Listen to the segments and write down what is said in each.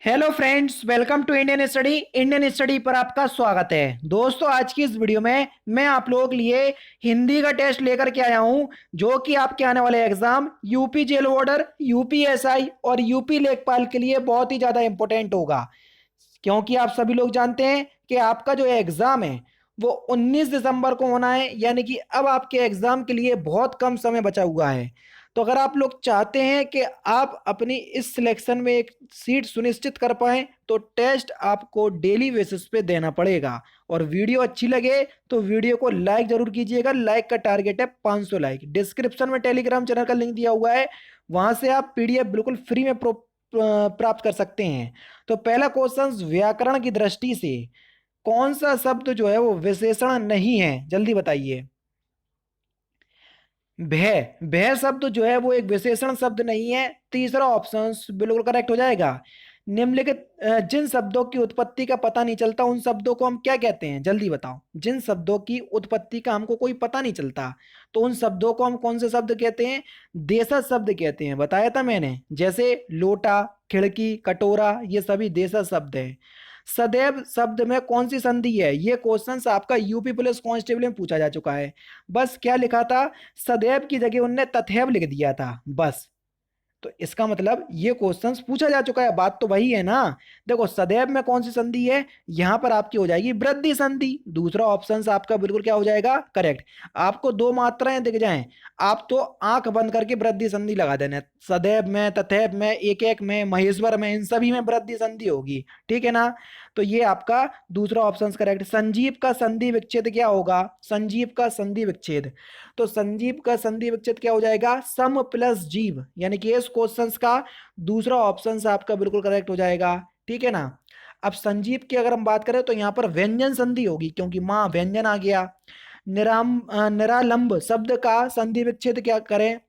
Hello friends, welcome to Indian study पर आपका स्वागत है। दोस्तों, आज की इस वीडियो में मैं आप लोगों के लिए हिंदी का टेस्ट लेकर के आया हूं, जो कि आपके आने वाले exam UP jail warder, UPSI और यूपी लेखपाल के लिए बहुत ही ज़्यादा इंपॉर्टेंट होगा। क्योंकि आप सभी लोग जानते हैं कि आपका जो एग्ज़ाम है वो 19 दिसंबर को होना है, यानी कि अब आपके एग्ज़ाम के लिए बहुत कम समय बचा हुआ है। तो अगर आप लोग चाहते हैं कि आप अपनी इस सिलेक्शन में एक सीट सुनिश्चित कर पाएं, तो टेस्ट आपको डेली बेसिस पे देना पड़ेगा। और वीडियो अच्छी लगे तो वीडियो को लाइक जरूर कीजिएगा। लाइक का टारगेट है 500 लाइक। डिस्क्रिप्शन में टेलीग्राम चैनल का लिंक दिया हुआ है, वहां से आप पीडीएफ बिल्कुल फ्री में प्राप्त कर सकते हैं। तो पहला क्वेश्चन, व्याकरण की दृष्टि से कौन सा शब्द जो है वो विशेषण नहीं है? जल्दी बताइए। भय भय शब्द जो है वो एक विशेषण शब्द नहीं है। तीसरा ऑप्शन बिल्कुल करेक्ट हो जाएगा। निम्नलिखित जिन शब्दों की उत्पत्ति का पता नहीं चलता उन शब्दों को हम क्या कहते हैं? जल्दी बताओ। जिन शब्दों की उत्पत्ति का हमको कोई पता नहीं चलता तो उन शब्दों को हम कौन से शब्द कहते हैं? देशज शब्द कहते हैं। बताया था मैंने, जैसे लोटा, खिड़की, कटोरा, ये सभी देशज शब्द हैं। सदैव शब्द में कौन सी संधि है? ये क्वेश्चन आपका यूपी पुलिस कांस्टेबल में पूछा जा चुका है। बस क्या लिखा था? सदैव की जगह उनने तथैव लिख दिया था बस। तो इसका मतलब ये क्वेश्चंस पूछा जा चुका है। बात तो वही है ना। देखो, सदैव में कौन सी संधि है? यहां पर आपकी हो जाएगी वृद्धि संधि। दूसरा ऑप्शन आपका बिल्कुल क्या हो जाएगा? करेक्ट। आपको दो मात्राएं दिख जाएं, आप तो आंख बंद करके वृद्धि संधि लगा देना। सदैव में, तथैव में, एक एक में, महेश्वर में, इन सभी में वृद्धि संधि होगी। ठीक है ना? तो ये आपका दूसरा ऑप्शन करेक्ट। संजीव का संधि विच्छेद क्या होगा? संजीव का संधि विच्छेद, तो संजीव का संधि विच्छेद क्या हो जाएगा? सम प्लस जीव, यानी कि इस क्वेश्चन का दूसरा ऑप्शन आपका बिल्कुल करेक्ट हो जाएगा। ठीक है ना? अब संजीव की अगर हम बात करें तो यहां पर व्यंजन संधि होगी, क्योंकि मां व्यंजन आ गया। निरालंब शब्द का संधि विच्छेद क्या करें?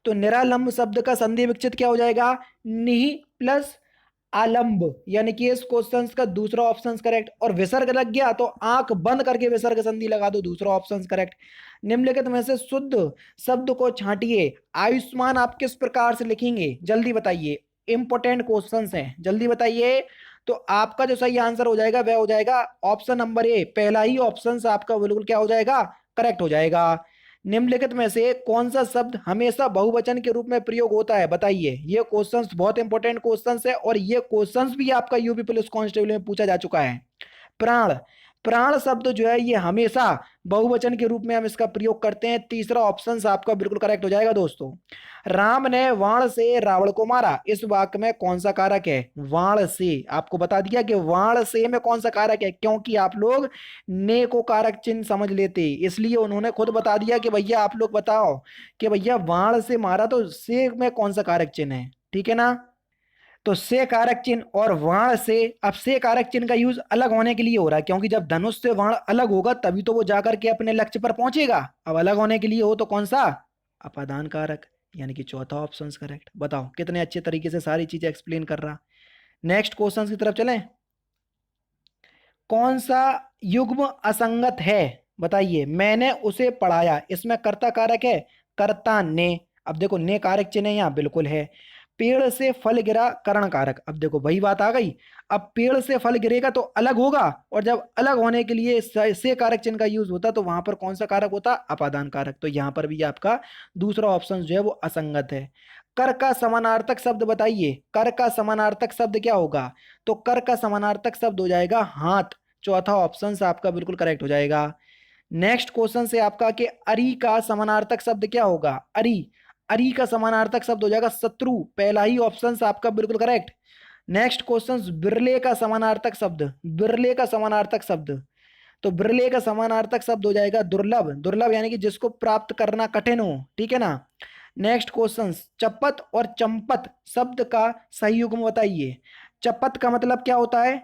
तो निरालंब शब्द का संधि विच्छेद क्या हो जाएगा? निहि प्लस आलंब, यानी कि इस क्वेश्चन का दूसरा ऑप्शन करेक्ट। और विसर्ग लग गया तो आंख बंद करके विसर्ग संधि लगा दो, दूसरा ऑप्शन करेक्ट। निम्नलिखित में से शुद्ध शब्द को छांटिए। आयुष्मान आप किस प्रकार से लिखेंगे? जल्दी बताइए। इंपॉर्टेंट क्वेश्चंस हैं, जल्दी बताइए। तो आपका जो सही आंसर हो जाएगा वह हो जाएगा ऑप्शन नंबर ए। पहला ही ऑप्शन आपका बिल्कुल क्या हो जाएगा? करेक्ट हो जाएगा। निम्नलिखित में से कौन सा शब्द हमेशा बहुवचन के रूप में प्रयोग होता है? बताइए। ये क्वेश्चंस बहुत इंपॉर्टेंट क्वेश्चंस है और ये क्वेश्चंस भी आपका यूपी पुलिस कांस्टेबल में पूछा जा चुका है। प्राण, प्राण शब्द जो है ये हमेशा बहुवचन के रूप में हम इसका प्रयोग करते हैं। तीसरा ऑप्शन आपका बिल्कुल करेक्ट हो जाएगा दोस्तों। राम ने वाण से रावण को मारा, इस वाक्य में कौन सा कारक है? वाण से। आपको बता दिया कि वाण से में कौन सा कारक है, क्योंकि आप लोग ने को कारक चिन्ह समझ लेते, इसलिए उन्होंने खुद बता दिया कि भैया आप लोग बताओ कि भैया वाण से मारा तो से में कौन सा कारक चिन्ह है। ठीक है ना? तो से कारक चिन्ह और वाण से, अब से कारक चिन्ह का यूज अलग होने के लिए हो रहा है, क्योंकि जब धनुष से वाण अलग होगा तभी तो वो जाकर के अपने लक्ष्य पर पहुंचेगा। अब अलग होने के लिए हो तो कौन सा? अपादान कारक, यानी कि चौथा ऑप्शन करेक्ट। बताओ कितने अच्छे तरीके से सारी चीजें एक्सप्लेन कर रहा। नेक्स्ट क्वेश्चन की तरफ चलें। कौन सा युग्म असंगत है? बताइए। मैंने उसे पढ़ाया, इसमें कर्ता कारक है, कर्ता ने। अब देखो, ने कारक चिन्ह यहाँ बिल्कुल है। पेड़ से फल गिरा, करण कारक। अब देखो वही बात आ गई। अब पेड़ से फल गिरेगा तो अलग होगा, और जब अलग होने के लिए से कारक चिन्ह का यूज होता तो वहां पर कौन सा कारक होता? अपादान कारक। तो यहां पर भी आपका दूसरा ऑप्शन जो है वो असंगत है। कर का समानार्थक शब्द बताइए। कर का समानार्थक शब्द क्या होगा? तो कर का समानार्थक शब्द हो जाएगा हाथ। चौथा ऑप्शन आपका बिल्कुल करेक्ट हो जाएगा। नेक्स्ट क्वेश्चन से आपका कि अरी का समानार्थक शब्द क्या होगा? अरी, अरी का समानार्थक शब्द हो जाएगा शत्रु। पहला ही ऑप्शन आपका बिल्कुल करेक्ट। नेक्स्ट क्वेश्चन, बिरले का समानार्थक शब्द, बिरले का समानार्थक शब्द, तो बिरले का समानार्थक शब्द हो जाएगा दुर्लभ। दुर्लभ यानी कि जिसको प्राप्त करना कठिन हो। ठीक है ना? नेक्स्ट क्वेश्चन, चपत और चंपत शब्द का सही युग्म बताइए। चपत का मतलब क्या होता है?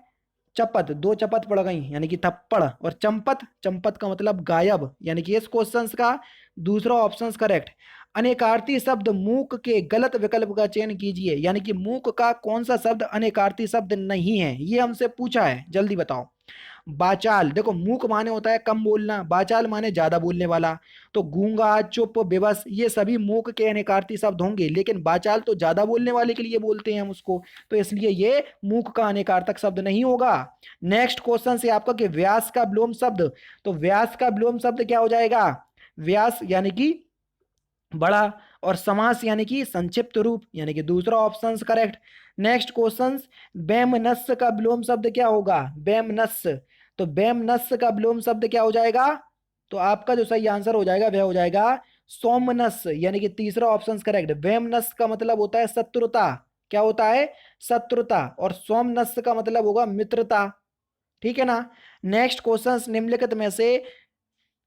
चपत, दो चपत पड़ गई यानी कि थप्पड़। और चंपत, चंपत का मतलब गायब, यानी कि इस क्वेश्चन का दूसरा ऑप्शन करेक्ट। अनेकार्थी शब्द मूक के गलत विकल्प का चयन कीजिए, यानी कि मूक का कौन सा शब्द अनेकार्थी शब्द नहीं है? ये हमसे पूछा है, जल्दी बताओ। बाचाल, देखो मूक माने होता है कम बोलना, बाचाल माने ज्यादा बोलने वाला। तो गूंगा, चुप, बेबस, ये सभी मूक के अनेकार्थी शब्द होंगे, लेकिन बाचाल तो ज्यादा बोलने वाले के लिए बोलते हैं हम उसको, तो इसलिए ये मूक का अनेकार्थक शब्द नहीं होगा। नेक्स्ट क्वेश्चन से आपका कि व्यास का विलोम शब्द, तो व्यास का विलोम शब्द क्या हो जाएगा? व्यास यानी कि बड़ा, और समास यानी कि संक्षिप्त रूप, यानी कि दूसरा ऑप्शन करेक्ट। नेक्स्ट क्वेश्चन, बेमनस्य का विलोम शब्द क्या होगा? बेमनस्य, तो बेमनस्य का विलोम शब्द क्या हो जाएगा? तो आपका जो सही आंसर हो जाएगा वह हो जाएगा सोमनस्य, यानी कि तीसरा ऑप्शन करेक्ट। बेमनस्य का मतलब होता है शत्रुता, क्या होता है? शत्रुता, और सोमनस्य का मतलब होगा मित्रता, ठीक है ना। नेक्स्ट क्वेश्चन, निम्नलिखित में से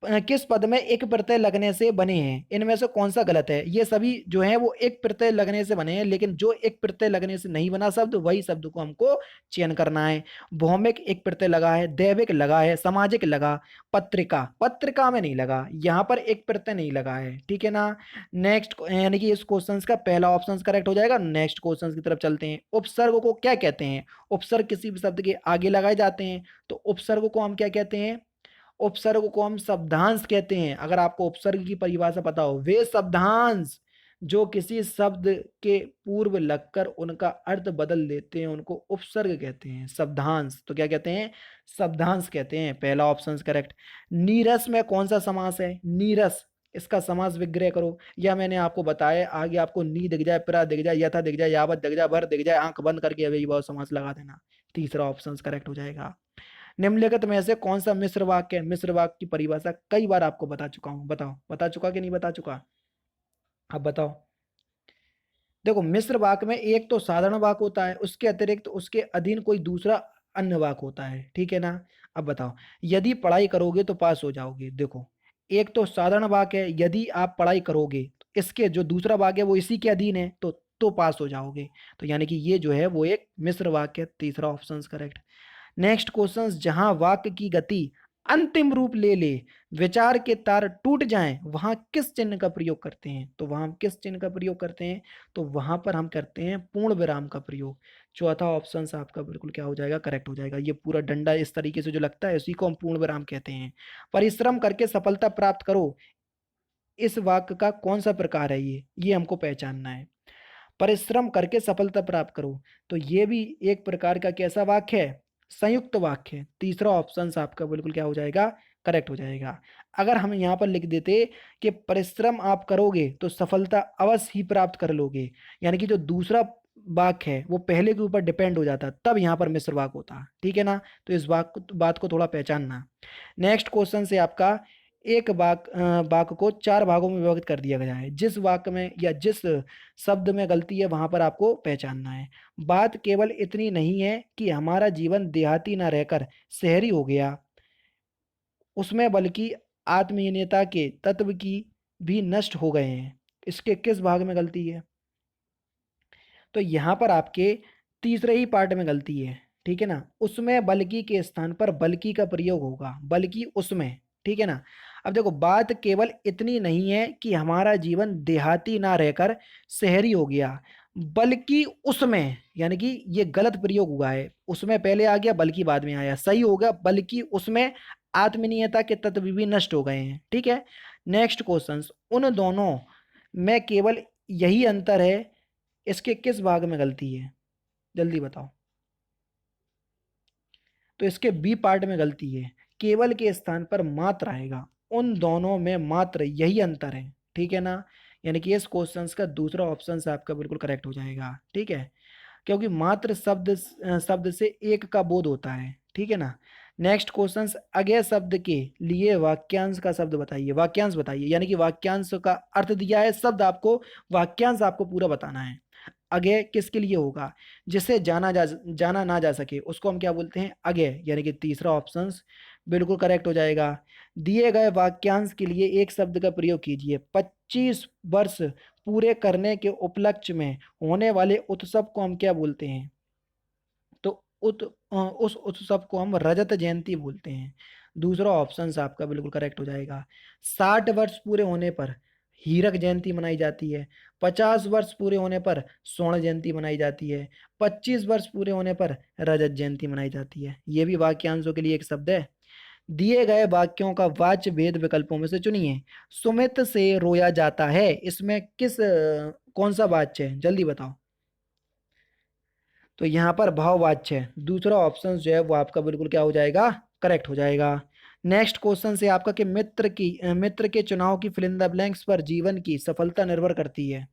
किस पद में एक प्रत्यय लगने से बने हैं, इनमें से कौन सा गलत है? ये सभी जो है वो एक प्रत्यय लगने से बने हैं, लेकिन जो एक प्रत्यय लगने से नहीं बना शब्द, वही शब्द को हमको चयन करना है। भौमिक एक प्रत्यय लगा है, दैविक लगा है, सामाजिक लगा, पत्रिका, पत्रिका में नहीं लगा, यहाँ पर एक प्रत्यय नहीं लगा है, ठीक है ना। नेक्स्ट यानी कि इस क्वेश्चन का पहला ऑप्शन करेक्ट हो जाएगा। नेक्स्ट क्वेश्चन की तरफ चलते हैं। उपसर्ग को क्या कहते हैं? उपसर्ग किसी भी शब्द के आगे लगाए जाते हैं, तो उपसर्ग को हम क्या कहते हैं? उपसर्ग को हम शब्दांश कहते हैं। अगर आपको उपसर्ग की परिभाषा पता हो, वे शब्दांश जो किसी शब्द के पूर्व लगकर उनका अर्थ बदल देते हैं, उनको उपसर्ग कहते हैं, शब्दांश। तो क्या कहते हैं? शब्दांश कहते हैं। पहला ऑप्शन करेक्ट। नीरस में कौन सा समास है? नीरस, इसका समास विग्रह करो, या मैंने आपको बताया आगे, आपको नी दिख जाए, प्रा दिख जाए, यथा दिख जाए, यावत दिख जाए, भर दिख जाए, आंख बंद करके अभी बहुत समास लगा देना। तीसरा ऑप्शन करेक्ट हो जाएगा। निम्नलिखित में से कौन सा मिश्र वाक्य है? मिश्र वाक्य की परिभाषा कई बार आपको बता चुका हूं, बताओ बता चुका कि नहीं बता चुका? अब बताओ। देखो मिश्र वाक्य में एक तो साधारण वाक्य होता है, उसके अतिरिक्त उसके अधीन कोई दूसरा अन्य वाक्य होता है, ठीक है ना। अब बताओ, यदि पढ़ाई करोगे तो पास हो जाओगे, देखो एक तो साधारण वाक्य है, यदि आप पढ़ाई करोगे, तो इसके जो दूसरा वाक्य है वो इसी के अधीन है, तो पास हो जाओगे। तो यानी कि ये जो है वो एक मिश्र वाक्य है। तीसरा ऑप्शन करेक्ट। नेक्स्ट क्वेश्चन, जहां वाक्य की गति अंतिम रूप ले ले, विचार के तार टूट जाएं, वहां किस चिन्ह का प्रयोग करते हैं? तो वहां हम किस चिन्ह का प्रयोग करते हैं? तो वहां पर हम करते हैं पूर्ण विराम का प्रयोग। चौथा ऑप्शन आपका बिल्कुल क्या हो जाएगा? करेक्ट हो जाएगा। ये पूरा डंडा इस तरीके से जो लगता है उसी को हम पूर्ण विराम कहते हैं। परिश्रम करके सफलता प्राप्त करो, इस वाक्य का कौन सा प्रकार है? ये हमको पहचानना है। परिश्रम करके सफलता प्राप्त करो, तो ये भी एक प्रकार का कैसा वाक्य है? संयुक्त वाक्य है। तीसरा ऑप्शन आपका बिल्कुल क्या हो जाएगा? करेक्ट हो जाएगा। अगर हम यहाँ पर लिख देते कि परिश्रम आप करोगे तो सफलता अवश्य ही प्राप्त कर लोगे, यानी कि जो दूसरा वाक्य है वो पहले के ऊपर डिपेंड हो जाता, तब यहाँ पर मिश्र वाक्य होता, ठीक है ना। तो इस बात को थोड़ा पहचानना। नेक्स्ट क्वेश्चन से आपका, एक वाक्य को चार भागों में विभाजित कर दिया गया है, जिस वाक्य में या जिस शब्द में गलती है वहां पर आपको पहचानना है। बात केवल इतनी नहीं है कि हमारा जीवन देहाती ना रहकर शहरी हो गया, उसमें बल्कि आत्मीयता के तत्व की भी नष्ट हो गए हैं। इसके किस भाग में गलती है? तो यहाँ पर आपके तीसरे ही पार्ट में गलती है, ठीक है ना। उसमें बल्कि के स्थान पर बल्कि का प्रयोग होगा, बल्कि उसमें, ठीक है ना। अब देखो, बात केवल इतनी नहीं है कि हमारा जीवन देहाती ना रहकर शहरी हो गया, बल्कि उसमें, यानी कि ये गलत प्रयोग हुआ है। उसमें पहले आ गया, बल्कि बाद में आया, सही होगा बल्कि उसमें आत्मीयता के तत्व भी नष्ट हो गए हैं, ठीक है। नेक्स्ट क्वेश्चन, उन दोनों में केवल यही अंतर है, इसके किस भाग में गलती है? जल्दी बताओ। तो इसके बी पार्ट में गलती है, केवल के स्थान पर मात्र आएगा। उन दोनों में मात्र यही अंतर है, ठीक है ना। यानी कि इस क्वेश्चन का दूसरा ऑप्शन आपका बिल्कुल करेक्ट हो जाएगा, ठीक है। क्योंकि मात्र शब्द से एक का बोध होता है, ठीक है ना। नेक्स्ट क्वेश्चन, अज्ञेय शब्द के लिए वाक्यांश का शब्द बताइए, वाक्यांश बताइए, यानी कि वाक्यांश का अर्थ दिया है, शब्द आपको, वाक्यांश आपको पूरा बताना है। अज्ञेय किसके लिए होगा? जिसे जाना ना जा सके उसको हम क्या बोलते हैं? अज्ञेय, यानी कि तीसरा ऑप्शन बिल्कुल करेक्ट हो जाएगा। दिए गए वाक्यांश के लिए एक शब्द का प्रयोग कीजिए। 25 वर्ष पूरे करने के उपलक्ष्य में होने वाले उत्सव को हम क्या बोलते हैं? तो उस उत्सव को हम रजत जयंती बोलते हैं। दूसरा ऑप्शन आपका बिल्कुल करेक्ट हो जाएगा। 60 वर्ष पूरे होने पर, हीरक जयंती मनाई जाती है। 50 वर्ष पूरे होने पर स्वर्ण जयंती मनाई जाती है। 25 वर्ष पूरे होने पर रजत जयंती मनाई जाती है। ये भी वाक्यांशों के लिए एक शब्द है। दिए गए वाक्यों का वाच्य भेद विकल्पों में से चुनिए। सुमित से रोया जाता है, इसमें कौन सा वाच्य है, जल्दी बताओ। तो यहाँ पर भाववाच्य है। दूसरा ऑप्शन जो है वो आपका बिल्कुल क्या हो जाएगा, करेक्ट हो जाएगा। नेक्स्ट क्वेश्चन से आपका कि मित्र के चुनाव की फिल इन द ब्लैंक्स पर जीवन की सफलता निर्भर करती है।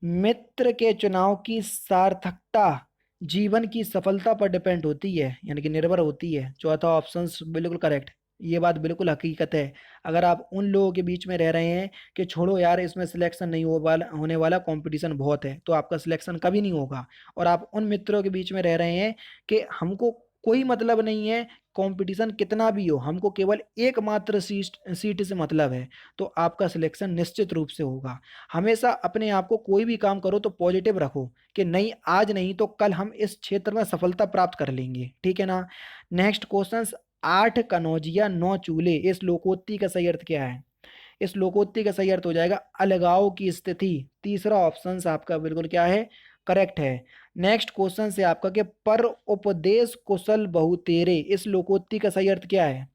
मित्र के चुनाव की सार्थकता जीवन की सफलता पर डिपेंड होती है, यानी कि निर्भर होती है। चौथा ऑप्शन बिल्कुल करेक्ट। ये बात बिल्कुल हकीकत है। अगर आप उन लोगों के बीच में रह रहे हैं कि छोड़ो यार इसमें सिलेक्शन नहीं होने वाला, कंपटीशन बहुत है, तो आपका सिलेक्शन कभी नहीं होगा। और आप उन मित्रों के बीच में रह रहे हैं कि हमको कोई मतलब नहीं है कंपटीशन कितना भी हो, हमको केवल एकमात्र सीट से मतलब है, तो आपका सिलेक्शन निश्चित रूप से होगा। हमेशा अपने आप को कोई भी काम करो तो पॉजिटिव रखो कि नहीं आज नहीं तो कल हम इस क्षेत्र में सफलता प्राप्त कर लेंगे, ठीक है ना। नेक्स्ट क्वेश्चन, 8 कनौजिया 9 चूल्हे, इस लोकोक्ति का सही अर्थ क्या है। इस लोकोक्ति का सही अर्थ हो जाएगा अलगाव की स्थिति। तीसरा ऑप्शन आपका बिल्कुल क्या है, करेक्ट है। नेक्स्ट क्वेश्चन से आपका कि पर उपदेश कुशल बहु तेरे, इस लोकोक्ति का सही अर्थ क्या है।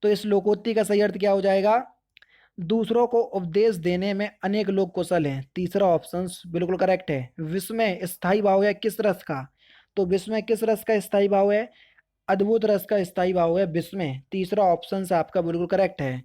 तो इस लोकोक्ति का सही अर्थ क्या हो जाएगा, दूसरों को उपदेश देने में अनेक लोग कुशल हैं। तीसरा ऑप्शन बिल्कुल करेक्ट है। विश्व में स्थायी भाव है किस रस का, तो विश्व में किस रस का स्थायी भाव है, अद्भुत रस का स्थायी भाव है विश्व में। तीसरा ऑप्शन आपका बिल्कुल करेक्ट है।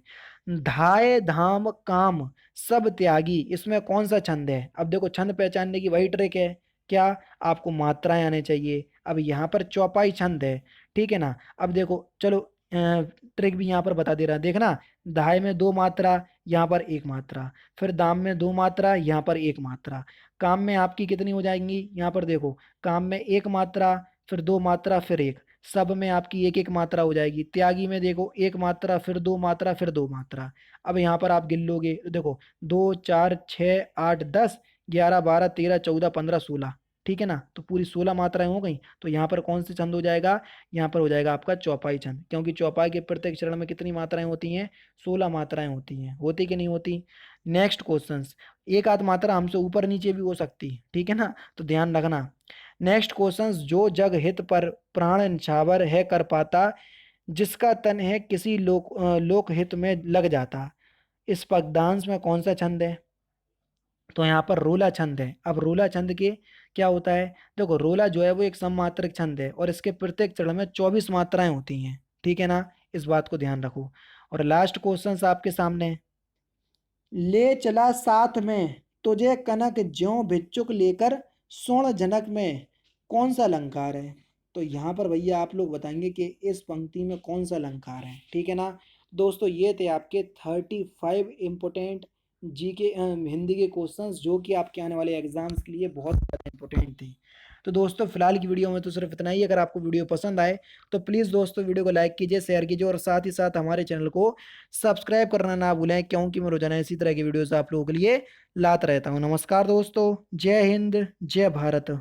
धाय धाम काम सब त्यागी, इसमें कौन सा छंद है। अब देखो छंद पहचानने की वही ट्रिक है, क्या आपको मात्राएं आने चाहिए। अब यहाँ पर चौपाई छंद है, ठीक है ना। अब देखो चलो ट्रिक भी यहाँ पर बता दे रहा है, देखना। धाय में 2 मात्रा, यहाँ पर 1 मात्रा, फिर दाम में 2 मात्रा, यहाँ पर 1 मात्रा। काम में आपकी कितनी हो जाएंगी, यहाँ पर देखो काम में 1 मात्रा, फिर 2 मात्रा, फिर एक, सब में आपकी एक एक मात्रा हो जाएगी। त्यागी में देखो 1 मात्रा, फिर 2 मात्रा, फिर 2 मात्रा। अब यहाँ पर आप गिन लोगे तो देखो 2 4 6 8 10 11 12 13 14 15 16, ठीक है ना। तो पूरी 16 मात्राएं हो गई। तो यहाँ पर कौन से छंद हो जाएगा, यहाँ पर हो जाएगा आपका चौपाई छंद, क्योंकि चौपाई के प्रत्येक चरण में कितनी मात्राएं होती हैं, 16 मात्राएं होती हैं, होती कि नहीं होती। नेक्स्ट क्वेश्चन, एक आध मात्रा हमसे ऊपर नीचे भी हो सकती, ठीक है ना, तो ध्यान रखना। नेक्स्ट क्वेश्चन, जो जग हित पर प्राण न्यौछावर है कर पाता, जिसका तन है किसी लोक हित में लग जाता, इस पदयांश में कौन सा छंद है। तो यहाँ पर रोला छंद है। अब रोला छंद के क्या होता है, देखो रोला जो है वो एक सममात्रक छंद है और इसके प्रत्येक चरण में 24 मात्राएं होती हैं, ठीक है ना, इस बात को ध्यान रखो। और लास्ट क्वेश्चन आपके सामने, ले चला साथ में तुझे कनक ज्यों भिक्षुक लेकर, स्वर्ण जनक में कौन सा अलंकार है। तो यहाँ पर भैया आप लोग बताएंगे कि इस पंक्ति में कौन सा अलंकार है, ठीक है ना। दोस्तों ये थे आपके 35 इंपोर्टेंट जी के हिंदी के क्वेश्चंस जो कि आपके आने वाले एग्जाम्स के लिए बहुत ज़्यादा इंपॉर्टेंट थे। तो दोस्तों फिलहाल की वीडियो में तो सिर्फ इतना ही। अगर आपको वीडियो पसंद आए तो प्लीज़ दोस्तों वीडियो को लाइक कीजिए, शेयर कीजिए और साथ ही साथ हमारे चैनल को सब्सक्राइब करना ना भूलें, क्योंकि मैं रोजाना इसी तरह की वीडियोस आप लोगों के लिए लाता रहता हूँ। नमस्कार दोस्तों, जय हिंद, जय भारत।